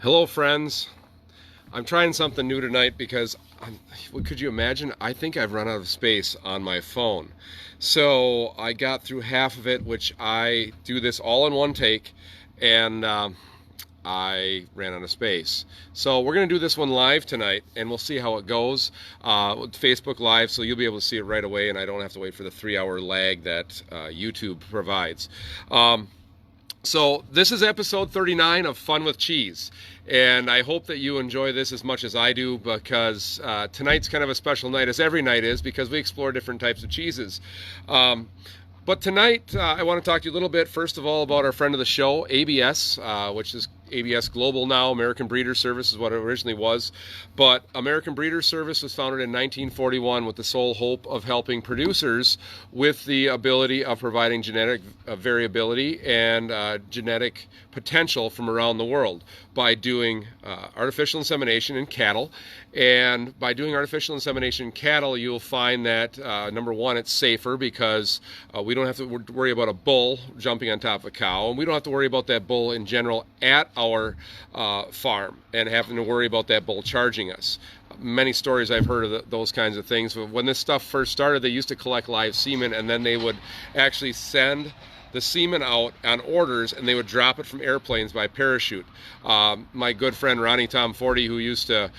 Hello friends, I'm trying something new tonight because could you imagine? I think I've run out of space on my phone. So I got through half of it, which I do this all in one take, and I ran out of space. So we're going to do this one live tonight, and we'll see how it goes with Facebook Live, so you'll be able to see it right away, and I don't have to wait for the 3-hour lag that YouTube provides. So this is episode 39 of Fun with Cheese, and I hope that you enjoy this as much as I do, because tonight's kind of a special night, as every night is, because we explore different types of cheeses. But tonight I want to talk to you a little bit, first of all, about our friend of the show, ABS, which is ABS Global now. American Breeder Service is what it originally was. But American Breeder Service was founded in 1941 with the sole hope of helping producers with the ability of providing genetic variability and genetic potential from around the world by doing artificial insemination in cattle. And by doing artificial insemination in cattle, you'll find that, number one, it's safer because we don't have to worry about a bull jumping on top of a cow, and we don't have to worry about that bull in general at our farm and having to worry about that bull charging us. Many stories I've heard of those kinds of things. When this stuff first started, they used to collect live semen, and then they would actually send the semen out on orders, and they would drop it from airplanes by parachute. My good friend Ronnie Tom Forty, who used to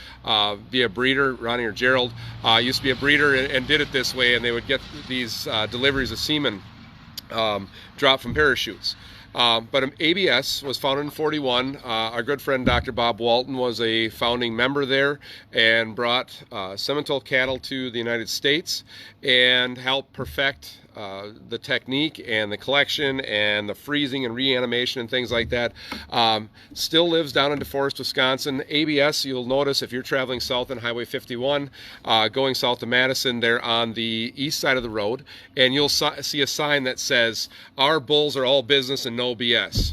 be a breeder, Ronnie or Gerald, used to be a breeder and did it this way, and they would get these deliveries of semen dropped from parachutes. But ABS was founded in 41. Our good friend Dr. Bob Walton was a founding member there and brought Simmental cattle to the United States and helped perfect the technique and the collection and the freezing and reanimation and things like that. Still lives down in DeForest, Wisconsin. ABS, you'll notice if you're traveling south on Highway 51, going south to Madison, they're on the east side of the road, and you'll see a sign that says, "Our bulls are all business and no BS."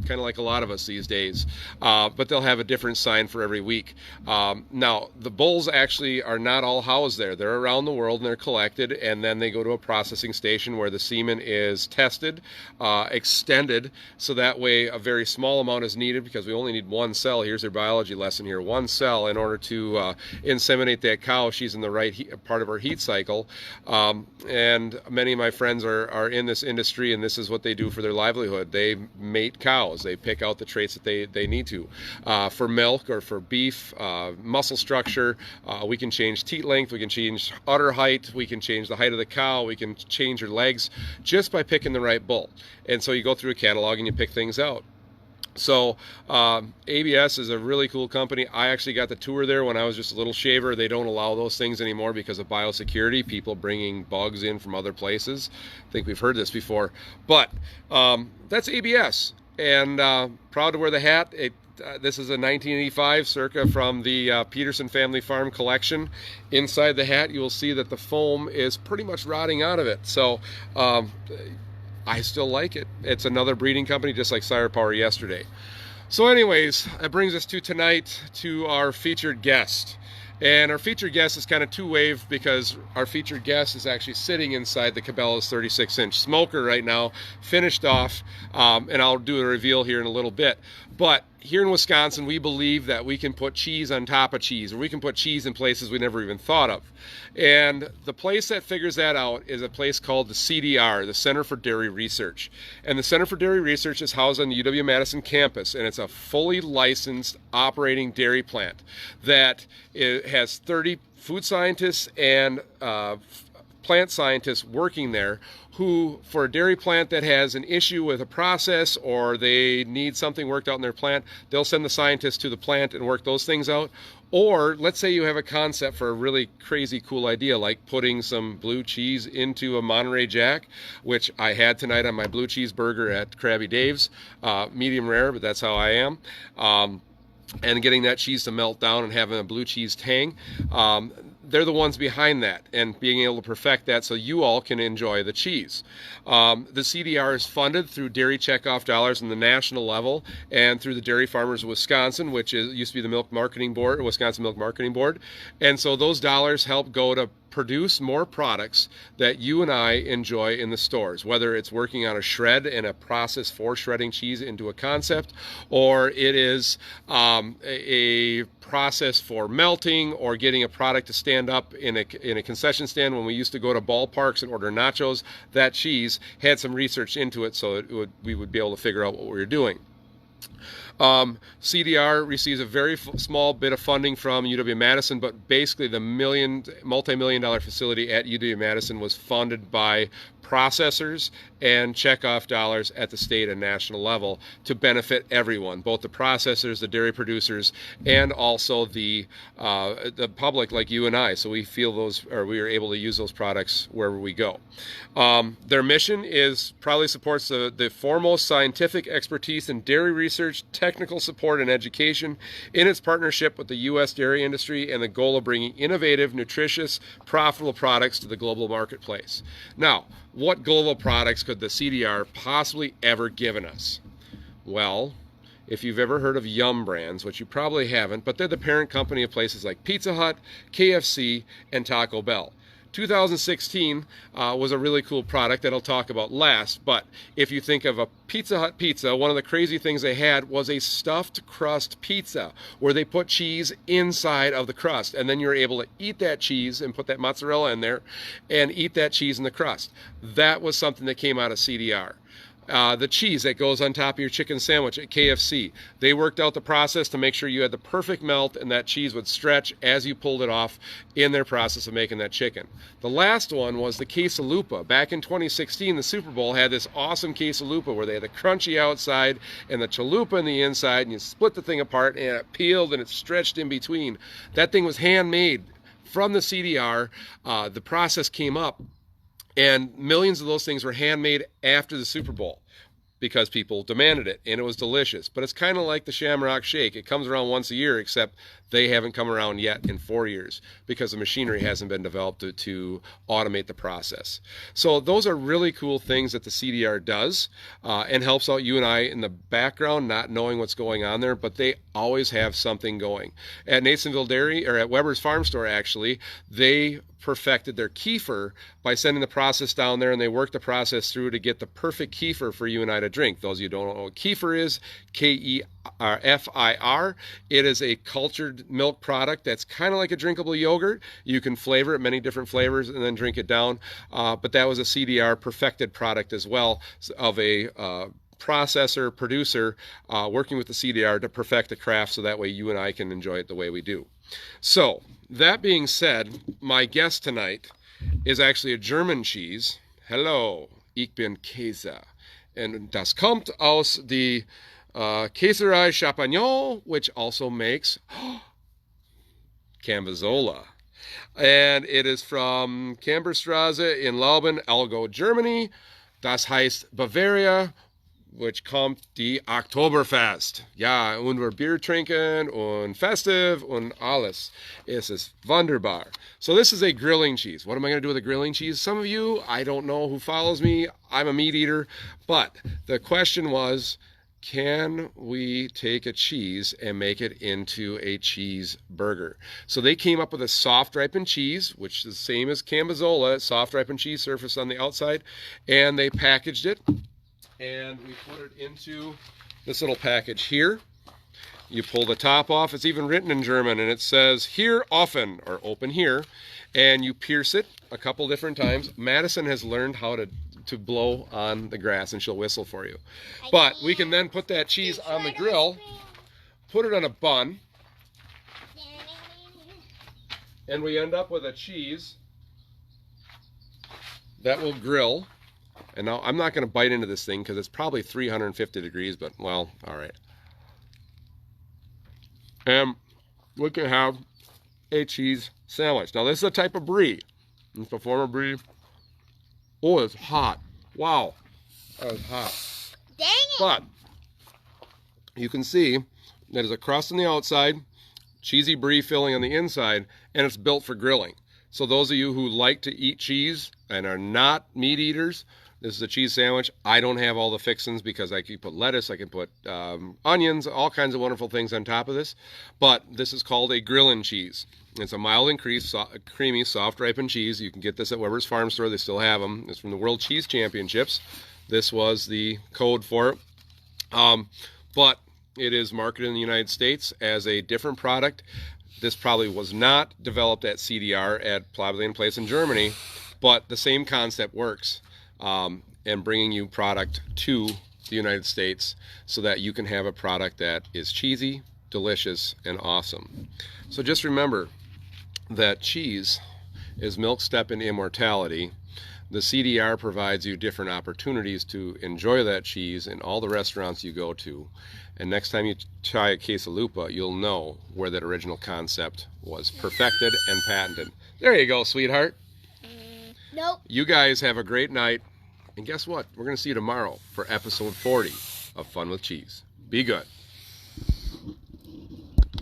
Kind of like a lot of us these days, but they'll have a different sign for every week. Now, the bulls actually are not all housed there. They're around the world, and they're collected, and then they go to a processing station where the semen is tested, extended, so that way a very small amount is needed, because we only need one cell. Here's their biology lesson here. One cell in order to inseminate that cow if she's in the right part of her heat cycle. And many of my friends are in this industry, and this is what they do for their livelihood. They mate cows. They pick out the traits that they need to. For milk or for beef, muscle structure, we can change teat length, we can change udder height, we can change the height of the cow, we can change her legs just by picking the right bull. And so you go through a catalog and you pick things out. So ABS is a really cool company. I actually got the tour there when I was just a little shaver. They don't allow those things anymore because of biosecurity, people bringing bugs in from other places. I think we've heard this before. But that's ABS. And proud to wear the hat. This is a 1985 circa from the Peterson Family Farm collection. Inside the hat, you will see that the foam is pretty much rotting out of it. So I still like it. It's another breeding company, just like Sire Power yesterday. So anyways, that brings us to tonight, to our featured guest. And our featured guest is kind of two-wave, because our featured guest is actually sitting inside the Cabela's 36-inch smoker right now, finished off, and I'll do a reveal here in a little bit. But here in Wisconsin, we believe that we can put cheese on top of cheese, or we can put cheese in places we never even thought of. And the place that figures that out is a place called the CDR, the Center for Dairy Research. And the Center for Dairy Research is housed on the UW-Madison campus, and it's a fully licensed operating dairy plant that has 30 food scientists and plant scientists working there, who, for a dairy plant that has an issue with a process or they need something worked out in their plant, they'll send the scientists to the plant and work those things out. Or let's say you have a concept for a really crazy cool idea, like putting some blue cheese into a Monterey Jack, which I had tonight on my blue cheese burger at Krabby Dave's, medium rare, but that's how I am. And getting that cheese to melt down and having a blue cheese tang. They're the ones behind that and being able to perfect that so you all can enjoy the cheese. The CDR is funded through dairy checkoff dollars on the national level and through the Dairy Farmers of Wisconsin, which used to be the Milk Marketing Board, Wisconsin Milk Marketing Board. And so those dollars help go to produce more products that you and I enjoy in the stores, whether it's working on a shred and a process for shredding cheese into a concept, or it is a process for melting, or getting a product to stand up in a concession stand. When we used to go to ballparks and order nachos, that cheese had some research into it, so we would be able to figure out what we were doing. CDR receives a very small bit of funding from UW-Madison, but basically the multi-million-dollar facility at UW-Madison was funded by processors and checkoff dollars at the state and national level to benefit everyone, both the processors, the dairy producers, and also the public like you and I. So we feel we are able to use those products wherever we go. Their mission proudly supports the foremost scientific expertise in dairy research, technical support, and education in its partnership with the U.S. dairy industry, and the goal of bringing innovative, nutritious, profitable products to the global marketplace. Now, what global products could the CDR possibly ever given us? Well, if you've ever heard of Yum Brands, which you probably haven't, but they're the parent company of places like Pizza Hut, KFC, and Taco Bell. 2016 was a really cool product that I'll talk about last, but if you think of a Pizza Hut pizza, one of the crazy things they had was a stuffed crust pizza where they put cheese inside of the crust, and then you're able to eat that cheese and put that mozzarella in there and eat that cheese in the crust. That was something that came out of CDR. The cheese that goes on top of your chicken sandwich at KFC. They worked out the process to make sure you had the perfect melt and that cheese would stretch as you pulled it off in their process of making that chicken. The last one was the Quesolupa. Back in 2016, the Super Bowl had this awesome Quesolupa where they had the crunchy outside and the chalupa in the inside, and you split the thing apart and it peeled and it stretched in between. That thing was handmade from the CDR. The process came up, and millions of those things were handmade after the Super Bowl because people demanded it, and it was delicious. But it's kind of like the Shamrock Shake. It comes around once a year, except they haven't come around yet in 4 years because the machinery hasn't been developed to automate the process. So those are really cool things that the CDR does and helps out you and I in the background, not knowing what's going on there, but they always have something going. At Nathanville Dairy, or at Weber's Farm Store actually, they perfected their kefir by sending the process down there, and they worked the process through to get the perfect kefir for you and I to drink. Those of you who don't know what kefir is, K-E-R-F-I-R. It is a cultured milk product that's kind of like a drinkable yogurt. You can flavor it many different flavors and then drink it down. But that was a CDR perfected product as well, of a processor, producer, working with the CDR to perfect the craft so that way you and I can enjoy it the way we do. So, that being said, my guest tonight is actually a German cheese. Hello, ich bin Käse. And das kommt aus die Käserei Champagnon, which also makes Cambazola. And it is from Camberstraße in Lauben, Allgäu, Germany. Das heißt Bavaria, which kommt die Oktoberfest. Ja, und wir Bier trinken und festive und alles. Es ist wunderbar. So this is a grilling cheese. What am I going to do with a grilling cheese? Some of you, I don't know who follows me. I'm a meat eater. But the question was, can we take a cheese and make it into a cheeseburger? So they came up with a soft ripened cheese, which is the same as Cambazola, soft ripened cheese surface on the outside, and they packaged it. And we put it into this little package here. You pull the top off. It's even written in German, and it says "Here offen," or "Open here," and you pierce it a couple different times. Madison has learned how to blow on the grass, and she'll whistle for you. But we can then put that cheese on the grill, put it on a bun, and we end up with a cheese that will grill. And now I'm not going to bite into this thing because it's probably 350 degrees, but well, all right. And we can have a cheese sandwich. Now this is a type of brie. It's a form of brie. Oh, it's hot. Wow, that is hot. Dang it! But you can see that there's a crust on the outside, cheesy brie filling on the inside, and it's built for grilling. So those of you who like to eat cheese and are not meat eaters, This is a cheese sandwich. I don't have all the fixings because I can put lettuce, I can put onions, all kinds of wonderful things on top of this. But this is called a grillin' cheese. It's a mild and creamy, soft ripened cheese. You can get this at Weber's Farm Store. They still have them. It's from the World Cheese Championships. This was the code for it. But it is marketed in the United States as a different product. This probably was not developed at CDR at Plabellian Place in Germany, but the same concept works in bringing you product to the United States so that you can have a product that is cheesy, delicious, and awesome. So just remember that cheese is milk's step in immortality. The CDR provides you different opportunities to enjoy that cheese in all the restaurants you go to. And next time you try a Quesolupa, you'll know where that original concept was perfected and patented. There you go, sweetheart. Nope. You guys have a great night. And guess what? We're going to see you tomorrow for episode 40 of Fun with Cheese. Be good.